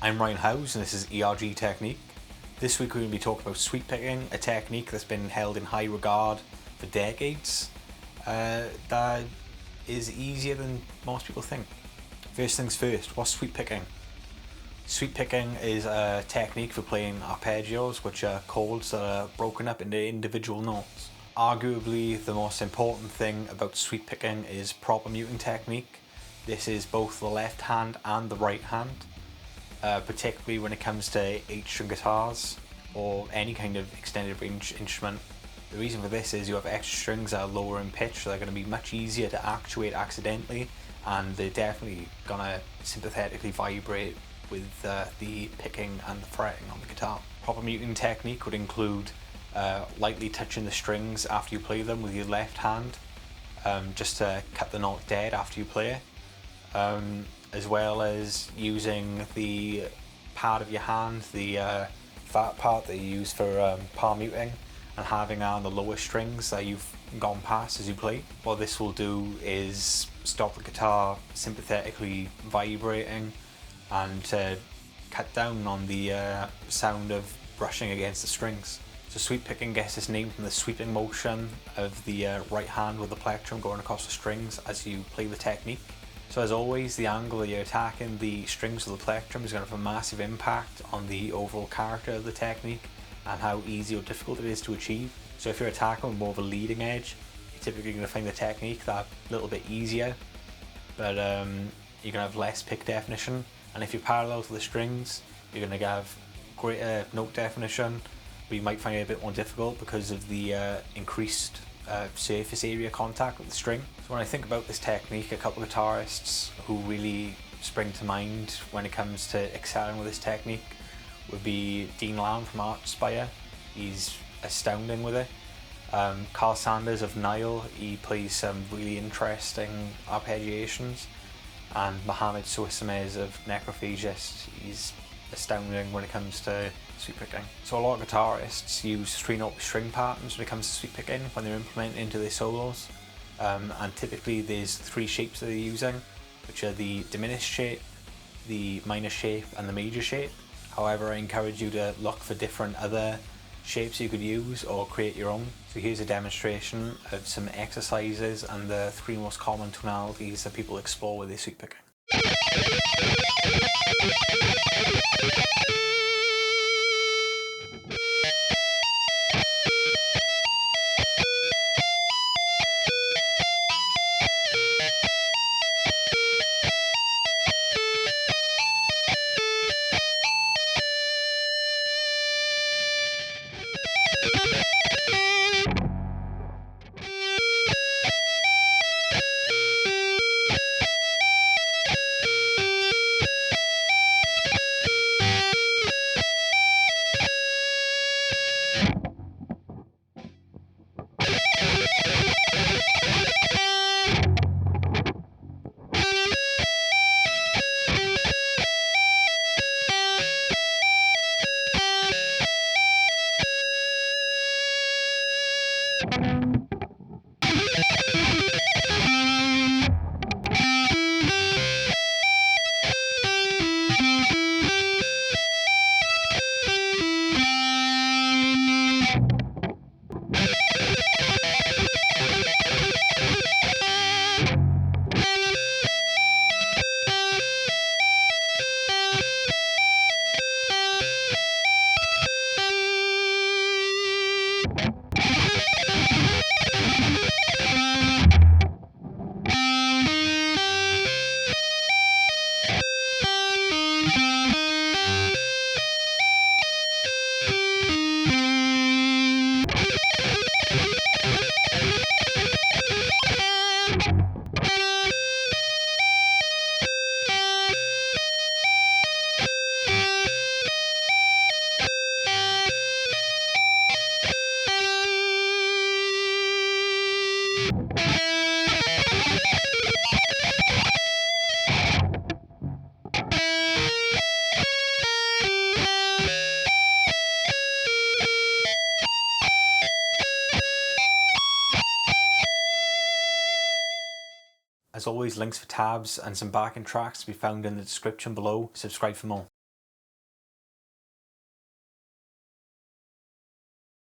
I'm Ryan Howes and this is ERG Technique. This week we're going to be talking about sweep picking, a technique that's been held in high regard for decades. That is easier than most people think. First things first, what's sweep picking? Sweep picking is a technique for playing arpeggios, which are chords that are broken up into individual notes. Arguably the most important thing about sweep picking is proper muting technique. This is both the left hand and the right hand. Particularly when it comes to 8-string guitars or any kind of extended range instrument. The reason for this is you have extra strings that are lower in pitch, so they're going to be much easier to actuate accidentally, and they're definitely going to sympathetically vibrate with the picking and the fretting on the guitar. Proper muting technique would include lightly touching the strings after you play them with your left hand, just to cut the note dead after you play it. As well as using the part of your hand, the fat part that you use for palm muting, and having on the lower strings that you've gone past as you play. What this will do is stop the guitar sympathetically vibrating and cut down on the sound of brushing against the strings. So sweep picking gets its name from the sweeping motion of the right hand with the plectrum going across the strings as you play the technique. So as always, the angle that you're attacking the strings of the plectrum is going to have a massive impact on the overall character of the technique and how easy or difficult it is to achieve. So if you're attacking with more of a leading edge, you're typically going to find the technique that little bit easier, but you're going to have less pick definition. And if you're parallel to the strings, you're going to have greater note definition, but you might find it a bit more difficult because of the increased surface area contact with the string. So when I think about this technique, a couple of guitarists who really spring to mind when it comes to excelling with this technique would be Dean Lamb from Archspire. He's astounding with it. Carl Sanders of Nile, he plays some really interesting arpeggiations, and Mohamed Souissamez of Necrophagist, he's astounding when it comes to sweep picking. So a lot of guitarists use 3-note string patterns when it comes to sweep picking when they're implementing into their solos, and typically there's 3 shapes that they're using, which are the diminished shape, the minor shape and the major shape. However, I encourage you to look for different other shapes you could use or create your own. So here's a demonstration of some exercises and the 3 most common tonalities that people explore with their sweep picking. As always, links for tabs and some backing tracks to be found in the description below. Subscribe for more.